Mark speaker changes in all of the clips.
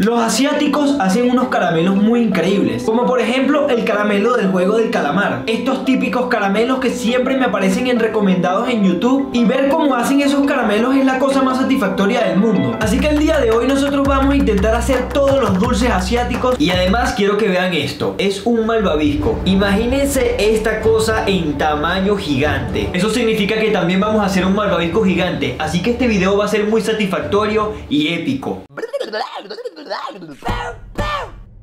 Speaker 1: Los asiáticos hacen unos caramelos muy increíbles, como por ejemplo el caramelo del juego del calamar. Estos típicos caramelos que siempre me aparecen en recomendados en YouTube, y ver cómo hacen esos caramelos es la cosa más satisfactoria del mundo. Así que el día de hoy nosotros vamos a intentar hacer todos los dulces asiáticos. Y además quiero que vean esto, es un malvavisco. Imagínense esta cosa en tamaño gigante. Eso significa que también vamos a hacer un malvavisco gigante, así que este video va a ser muy satisfactorio y épico.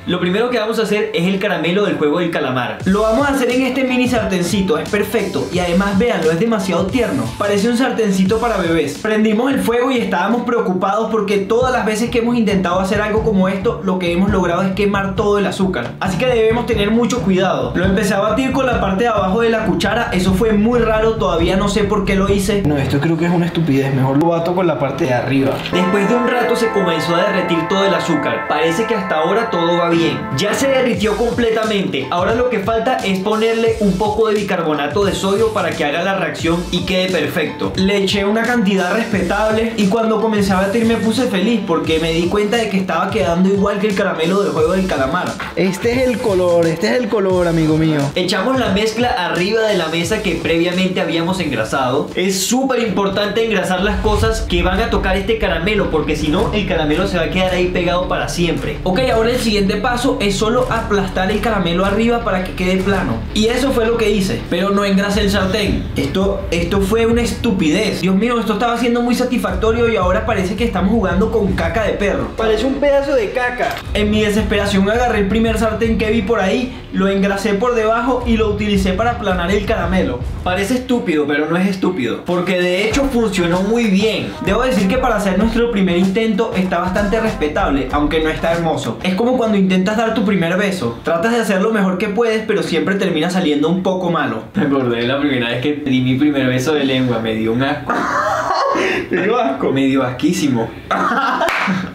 Speaker 1: Lo primero que vamos a hacer es el caramelo del juego del calamar. Lo vamos a hacer en este mini sartencito, es perfecto. Y además véanlo, es demasiado tierno. Parece un sartencito para bebés. Prendimos el fuego y estábamos preocupados porque todas las veces que hemos intentado hacer algo como esto, lo que hemos logrado es quemar todo el azúcar. Así que debemos tener mucho cuidado. Lo empecé a batir con la parte de abajo de la cuchara. Eso fue muy raro, todavía no sé por qué lo hice.
Speaker 2: No, esto creo que es una estupidez. Mejor lo bato con la parte de arriba.
Speaker 1: Después de un rato se comenzó a derretir todo el azúcar. Parece que hasta ahora todo va bien. Ya se derritió completamente. Ahora lo que falta es ponerle un poco de bicarbonato de sodio para que haga la reacción y quede perfecto. Le eché una cantidad respetable y cuando comencé a batir me puse feliz porque me di cuenta de que estaba quedando igual que el caramelo del juego del calamar.
Speaker 2: Este es el color, amigo mío.
Speaker 1: Echamos la mezcla arriba de la mesa que previamente habíamos engrasado. Es súper importante engrasar las cosas que van a tocar este caramelo, porque si no el caramelo se va a quedar ahí pegado para siempre. Ok, ahora el siguiente paso es solo aplastar el caramelo arriba para que quede plano. Y eso fue lo que hice, pero no engrasé el sartén. Esto fue una estupidez. Dios mío, esto estaba siendo muy satisfactorio y ahora parece que estamos jugando con caca de perro. Parece un pedazo de caca. En mi desesperación agarré el primer sartén que vi por ahí, lo engrasé por debajo y lo utilicé para aplanar el caramelo. Parece estúpido, pero no es estúpido, porque de hecho funcionó muy bien. Debo decir que para hacer nuestro primer intento está bastante respetable, aunque no está hermoso. Es como cuando intentas dar tu primer beso. Tratas de hacer lo mejor que puedes, pero siempre termina saliendo un poco malo. Me acordé de la primera vez que di mi primer beso de lengua. Me dio un asco. Me dio asco. Me dio asquísimo.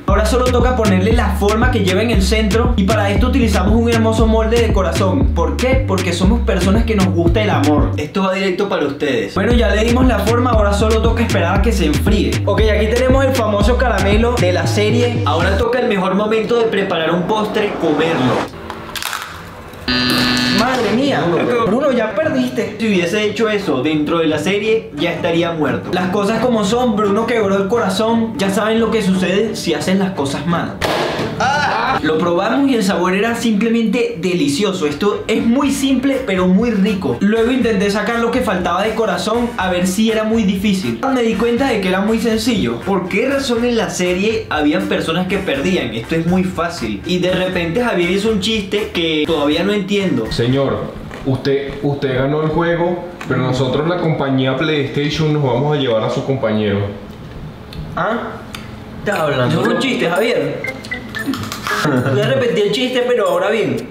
Speaker 1: Ahora solo toca ponerle la forma que lleva en el centro, y para esto utilizamos un hermoso molde de corazón. ¿Por qué? Porque somos personas que nos gusta el amor. Esto va directo para ustedes. Bueno, ya le dimos la forma, ahora solo toca esperar a que se enfríe. Ok, aquí tenemos el famoso caramelo de la serie. Ahora toca el mejor momento de preparar un postre, comerlo. Madre mía, Bruno, ya perdiste. Si hubiese hecho eso dentro de la serie, ya estaría muerto. Las cosas como son, Bruno quebró el corazón. Ya saben lo que sucede si hacen las cosas mal. Lo probamos y el sabor era simplemente delicioso. Esto es muy simple pero muy rico. Luego intenté sacar lo que faltaba de corazón, a ver si era muy difícil. Me di cuenta de que era muy sencillo. ¿Por qué razón en la serie habían personas que perdían? Esto es muy fácil. Y de repente Javier hizo un chiste que todavía no entiendo.
Speaker 3: Señor, usted ganó el juego, pero nosotros, la compañía PlayStation, nos vamos a llevar a su compañero.
Speaker 1: ¿Ah? ¿Estás hablando? Eso fue un chiste, Javier. Le repetí el chiste, pero ahora bien.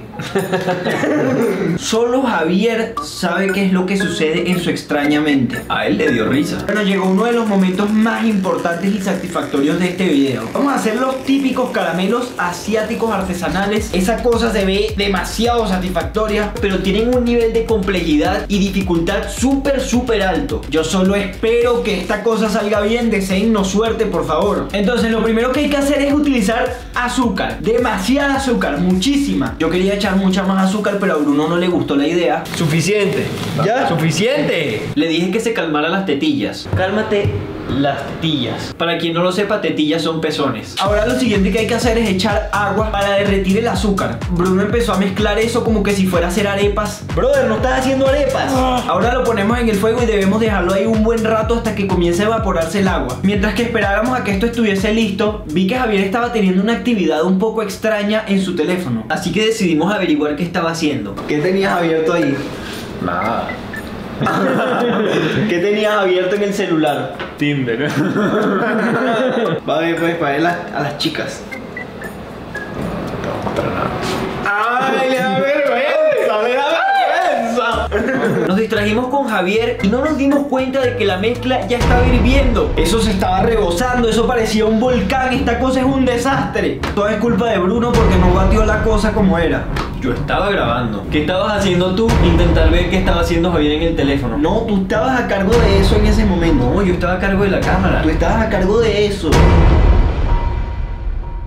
Speaker 1: Solo Javier sabe qué es lo que sucede en su extraña mente. A él le dio risa. Bueno, llegó uno de los momentos más importantes y satisfactorios de este video. Vamos a hacer los típicos caramelos asiáticos artesanales. Esa cosa se ve demasiado satisfactoria, pero tienen un nivel de complejidad y dificultad súper alto. Yo solo espero que esta cosa salga bien. Deseennos suerte, por favor. Entonces lo primero que hay que hacer es utilizar azúcar. Demasiada azúcar, muchísima. Yo quería echar mucha más azúcar, pero a Bruno no le gustó la idea. Suficiente. ¿Ya? Suficiente. Le dije que se calmara las tetillas. Cálmate las tetillas. Para quien no lo sepa, tetillas son pezones. Ahora lo siguiente que hay que hacer es echar agua para derretir el azúcar. Bruno empezó a mezclar eso como que si fuera a hacer arepas. Brother, no estás haciendo arepas. Ahora lo ponemos en el fuego y debemos dejarlo ahí un buen rato hasta que comience a evaporarse el agua. Mientras que esperábamos a que esto estuviese listo, vi que Javier estaba teniendo una actividad un poco extraña en su teléfono. Así que decidimos averiguar qué estaba haciendo. ¿Qué tenías abierto ahí?
Speaker 3: Nada.
Speaker 1: ¿Qué tenías abierto en el celular?
Speaker 3: Tinder.
Speaker 1: Va a ver, pues, para ver a las chicas. ¡Ay, le da vergüenza! ¡Le da vergüenza! Nos distrajimos con Javier y no nos dimos cuenta de que la mezcla ya estaba hirviendo. Eso se estaba rebosando, eso parecía un volcán. Esta cosa es un desastre. Todo es culpa de Bruno porque no batió la cosa como era. Yo estaba grabando. ¿Qué estabas haciendo tú? Intentar ver qué estaba haciendo Javier en el teléfono. No, tú estabas a cargo de eso en ese momento. No, yo estaba a cargo de la cámara. Tú estabas a cargo de eso.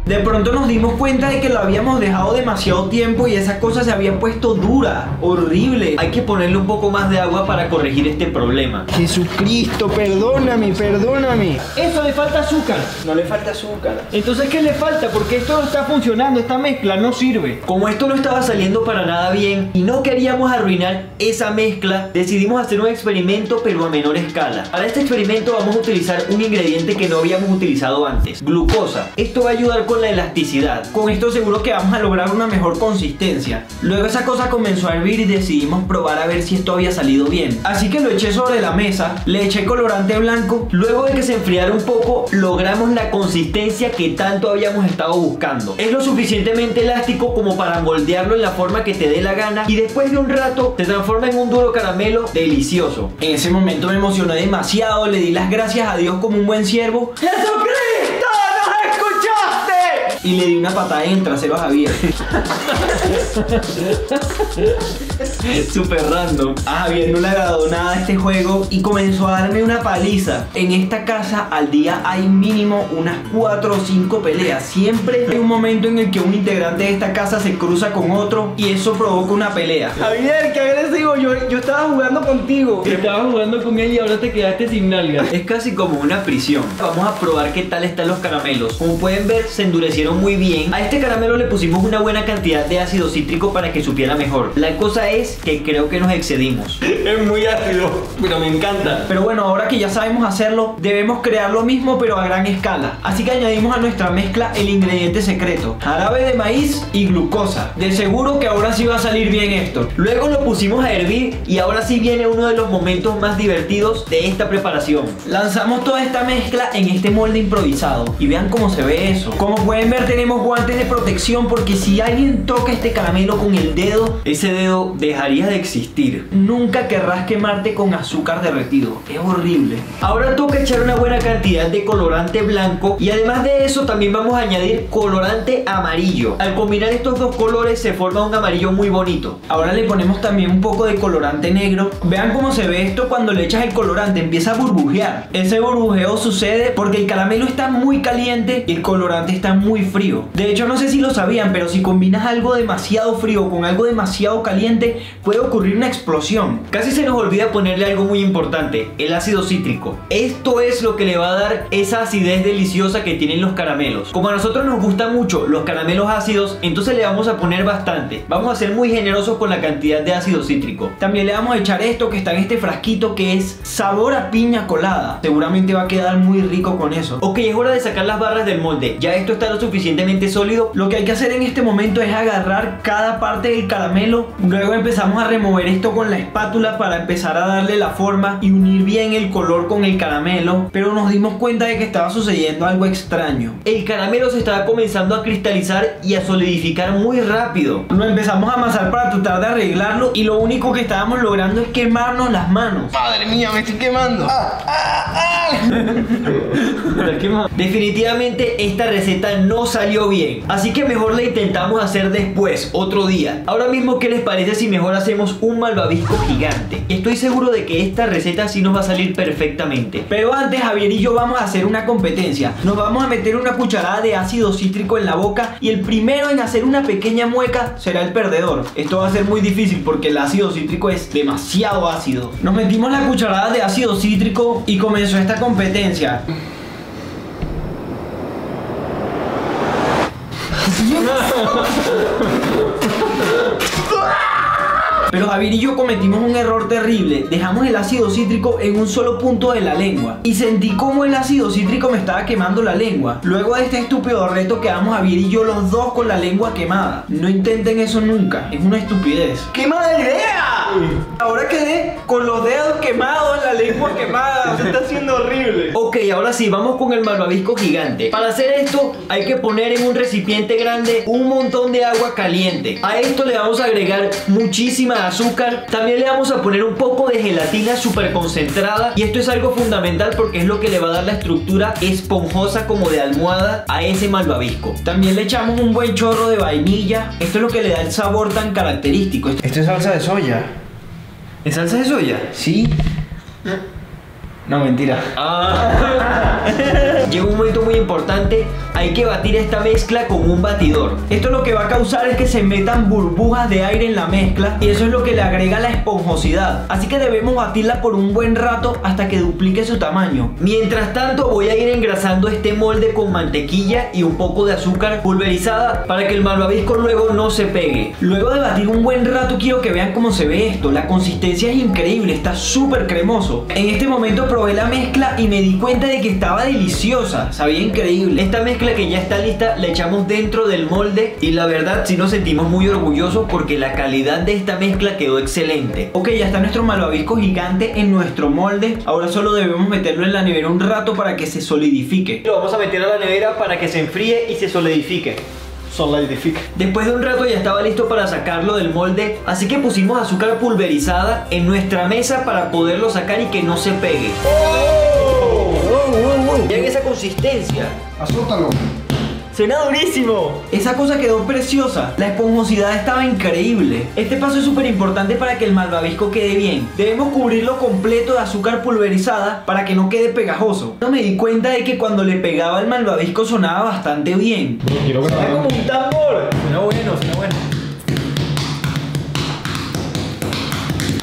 Speaker 2: De pronto nos dimos cuenta de que lo habíamos dejado demasiado tiempo y esa cosa se había puesto dura, horrible.
Speaker 1: Hay que ponerle un poco más de agua para corregir este problema.
Speaker 2: Jesucristo, perdóname, perdóname.
Speaker 1: Eso le falta azúcar.
Speaker 2: No le falta azúcar.
Speaker 1: Entonces, ¿qué le falta? Porque esto no está funcionando, esta mezcla no sirve. Como esto no estaba saliendo para nada bien y no queríamos arruinar esa mezcla, decidimos hacer un experimento pero a menor escala. Para este experimento vamos a utilizar un ingrediente que no habíamos utilizado antes, glucosa. Esto va a ayudar con la elasticidad.
Speaker 2: Con esto seguro que vamos a lograr una mejor consistencia. Luego esa cosa comenzó a hervir y decidimos probar a ver si esto había salido bien. Así que lo eché sobre la mesa, le eché colorante blanco.
Speaker 1: Luego de que se enfriara un poco, logramos la consistencia que tanto habíamos estado buscando. Es lo suficientemente elástico como para moldearlo en la forma que te dé la gana y después de un rato se transforma en un duro caramelo delicioso.
Speaker 2: En ese momento me emocioné demasiado, le di las gracias a Dios como un buen siervo.
Speaker 1: ¡Jesucristo! ¡Nos escuchaste!
Speaker 2: Y le di una patada en el trasero a Javier.
Speaker 1: Super random.
Speaker 2: A Javier no le agradó nada este juego y comenzó a darme una paliza. En esta casa al día hay mínimo unas 4 o 5 peleas. Siempre hay un momento en el que un integrante de esta casa se cruza con otro y eso provoca una pelea. Javier, qué agresivo, yo estaba jugando contigo.
Speaker 1: Estabas jugando con él y ahora te quedaste sin nalgas. Es casi como una prisión. Vamos a probar qué tal están los caramelos. Como pueden ver, se endurecieron muy bien. A este caramelo le pusimos una buena cantidad de ácido cítrico para que supiera mejor. La cosa es que creo que nos excedimos.
Speaker 2: Es muy ácido,
Speaker 1: pero me encanta.
Speaker 2: Pero bueno, ahora que ya sabemos hacerlo, debemos crear lo mismo pero a gran escala. Así que añadimos a nuestra mezcla el ingrediente secreto, jarabe de maíz y glucosa. De seguro que ahora sí va a salir bien esto.
Speaker 1: Luego lo pusimos a hervir y ahora sí viene uno de los momentos más divertidos de esta preparación.
Speaker 2: Lanzamos toda esta mezcla en este molde improvisado y vean cómo se ve eso. Como pueden ver, tenemos guantes de protección porque si alguien toca este caramelo con el dedo,
Speaker 1: ese dedo dejaría de existir.
Speaker 2: Nunca querrás quemarte con azúcar derretido. Es horrible.
Speaker 1: Ahora toca echar una buena cantidad de colorante blanco y además de eso también vamos a añadir colorante amarillo. Al combinar estos dos colores se forma un amarillo muy bonito.
Speaker 2: Ahora le ponemos también un poco de colorante negro. Vean cómo se ve esto cuando le echas el colorante, empieza a burbujear. Ese burbujeo sucede porque el caramelo está muy caliente y el colorante está muy frío. De hecho, no sé si lo sabían, pero si combinas algo demasiado frío con algo demasiado caliente, puede ocurrir una explosión.
Speaker 1: Casi se nos olvida ponerle algo muy importante, el ácido cítrico. Esto es lo que le va a dar esa acidez deliciosa que tienen los caramelos. Como a nosotros nos gustan mucho los caramelos ácidos, entonces le vamos a poner bastante. Vamos a ser muy generosos con la cantidad de ácido cítrico.
Speaker 2: También le vamos a echar esto que está en este frasquito que es sabor a piña colada. Seguramente va a quedar muy rico con eso.
Speaker 1: Ok, es hora de sacar las barras del molde. Ya esto está lo suficientemente sólido.
Speaker 2: Lo que hay que hacer en este momento es agarrar cada parte del caramelo. Luego empezamos a remover esto con la espátula para empezar a darle la forma y unir bien el color con el caramelo. Pero nos dimos cuenta de que estaba sucediendo algo extraño.
Speaker 1: El caramelo se estaba comenzando a cristalizar y a solidificar muy rápido.
Speaker 2: Lo empezamos a amasar para tratar de arreglarlo y lo único que estábamos logrando es quemarnos las manos.
Speaker 4: Madre mía, me estoy quemando.
Speaker 1: Definitivamente esta receta no salió bien, así que mejor la intentamos hacer después, otro día. Ahora mismo, ¿qué les parece si mejor hacemos un malvavisco gigante? Estoy seguro de que esta receta sí nos va a salir perfectamente.
Speaker 2: Pero antes, Javier y yo vamos a hacer una competencia. Nos vamos a meter una cucharada de ácido cítrico en la boca y el primero en hacer una pequeña mueca será el perdedor. Esto va a ser muy difícil porque el ácido cítrico es demasiado ácido. Nos metimos la cucharada de ácido cítrico y comenzó esta competencia. Pero Javier y yo cometimos un error terrible. Dejamos el ácido cítrico en un solo punto de la lengua y sentí como el ácido cítrico me estaba quemando la lengua. Luego de este estúpido reto quedamos Javier y yo los dos con la lengua quemada. No intenten eso nunca, es una estupidez.
Speaker 4: ¡Qué mala idea!
Speaker 2: Ahora quedé con los dedos quemados, la lengua quemada. Se está haciendo horrible.
Speaker 1: Ok, ahora sí, vamos con el malvavisco gigante. Para hacer esto hay que poner en un recipiente grande un montón de agua caliente. A esto le vamos a agregar muchísima azúcar. También le vamos a poner un poco de gelatina súper concentrada. Y esto es algo fundamental porque es lo que le va a dar la estructura esponjosa como de almohada a ese malvavisco.
Speaker 2: También le echamos un buen chorro de vainilla. Esto es lo que le da el sabor tan característico.
Speaker 4: Esto es salsa de soya.
Speaker 1: ¿Es salsa de soya?
Speaker 4: Sí.
Speaker 2: No, mentira.
Speaker 1: Llega un momento muy importante. Hay que batir esta mezcla con un batidor.
Speaker 2: Esto lo que va a causar es que se metan burbujas de aire en la mezcla y eso es lo que le agrega la esponjosidad. Así que debemos batirla por un buen rato hasta que duplique su tamaño.
Speaker 1: Mientras tanto voy a ir engrasando este molde con mantequilla y un poco de azúcar pulverizada para que el malvavisco luego no se pegue.
Speaker 2: Luego de batir un buen rato quiero que vean cómo se ve esto. La consistencia es increíble, está súper cremoso. En este momento probé la mezcla y me di cuenta de que estaba deliciosa, sabía increíble.
Speaker 1: Esta mezcla que ya está lista la echamos dentro del molde y la verdad sí nos sentimos muy orgullosos porque la calidad de esta mezcla quedó excelente.
Speaker 2: Ok, ya está nuestro malvavisco gigante en nuestro molde. Ahora solo debemos meterlo en la nevera un rato para que se solidifique.
Speaker 1: Lo vamos a meter a la nevera para que se enfríe y se solidifique. Después de un rato ya estaba listo para sacarlo del molde, así que pusimos azúcar pulverizada en nuestra mesa para poderlo sacar y que no se pegue. Miren esa consistencia.
Speaker 5: Azútalo.
Speaker 1: Suena durísimo.
Speaker 2: Esa cosa quedó preciosa. La esponjosidad estaba increíble. Este paso es súper importante para que el malvavisco quede bien. Debemos cubrirlo completo de azúcar pulverizada para que no quede pegajoso. No me di cuenta de que cuando le pegaba el malvavisco sonaba bastante bien.
Speaker 3: Quiero que
Speaker 1: Suena como un tambor. Suena bueno, suena bueno.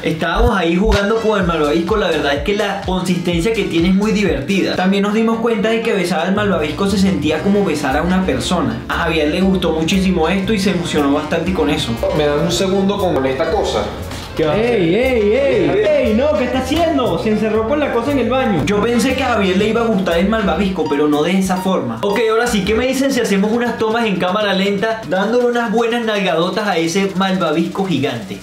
Speaker 1: Estábamos ahí jugando con el malvavisco. La verdad es que la consistencia que tiene es muy divertida.
Speaker 2: También nos dimos cuenta de que besar al malvavisco se sentía como besar a una persona. A Javier le gustó muchísimo esto y se emocionó bastante con eso.
Speaker 3: me dan un segundo con esta cosa.
Speaker 2: ¡Ey! No, ¿qué está haciendo? Se encerró con la cosa en el baño. Yo pensé que a Javier le iba a gustar el malvavisco, pero no de esa forma.
Speaker 1: Ok, ahora sí, ¿qué me dicen si hacemos unas tomas en cámara lenta dándole unas buenas nalgadotas a ese malvavisco gigante?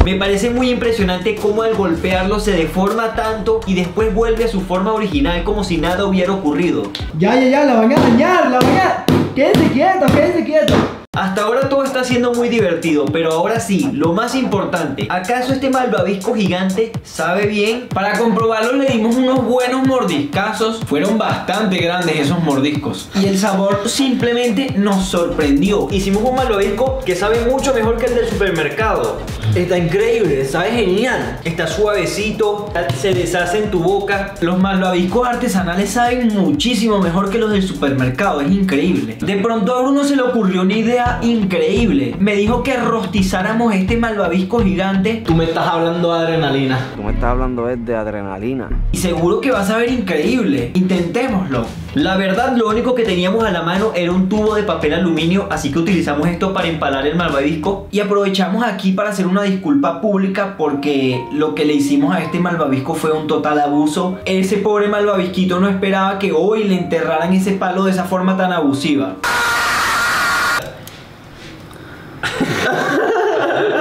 Speaker 1: Me parece muy impresionante cómo al golpearlo se deforma tanto y después vuelve a su forma original como si nada hubiera ocurrido.
Speaker 5: Ya, la van a dañar, la van a... Quédense quietos.
Speaker 1: Hasta ahora todo está siendo muy divertido, pero ahora sí, lo más importante, ¿acaso este malvavisco gigante sabe bien?
Speaker 2: Para comprobarlo le dimos unos buenos mordiscazos. Fueron bastante grandes esos mordiscos. Y el sabor simplemente nos sorprendió.
Speaker 1: Hicimos un malvavisco que sabe mucho mejor que el del supermercado. Está increíble, sabe genial. Está suavecito, se deshace en tu boca.
Speaker 2: Los malvaviscos artesanales saben muchísimo mejor que los del supermercado, es increíble. De pronto a Bruno se le ocurrió una idea increíble. Me dijo que rostizáramos este malvavisco gigante.
Speaker 4: Tú me estás hablando de adrenalina.
Speaker 6: Tú me estás hablando de adrenalina.
Speaker 2: Y seguro que va a saber increíble. Intentémoslo.
Speaker 1: La verdad, lo único que teníamos a la mano era un tubo de papel aluminio, así que utilizamos esto para empalar el malvavisco.
Speaker 2: Y aprovechamos aquí para hacer una disculpa pública porque lo que le hicimos a este malvavisco fue un total abuso. Ese pobre malvavisquito no esperaba que hoy le enterraran ese palo de esa forma tan abusiva.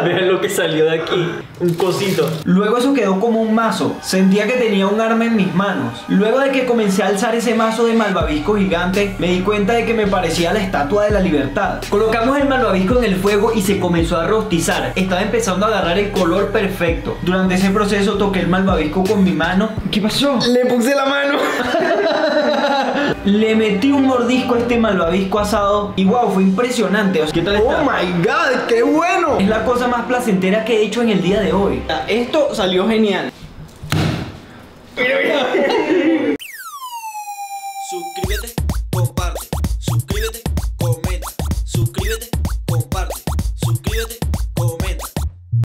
Speaker 1: Vean lo que salió de aquí, un cosito.
Speaker 2: Luego eso quedó como un mazo. Sentía que tenía un arma en mis manos. Luego de que comencé a alzar ese mazo de malvavisco gigante, me di cuenta de que me parecía la Estatua de la Libertad.
Speaker 1: Colocamos el malvavisco en el fuego y se comenzó a rostizar. Estaba empezando a agarrar el color perfecto.
Speaker 2: Durante ese proceso toqué el malvavisco con mi mano. ¿Qué pasó?
Speaker 4: Le puse la mano.
Speaker 2: Le metí un mordisco a este malvavisco asado y wow, fue impresionante. ¿Qué tal está?
Speaker 4: Oh my god, qué bueno.
Speaker 2: Es la cosa más placentera que he hecho en el día de hoy.
Speaker 4: Esto salió genial. Mira.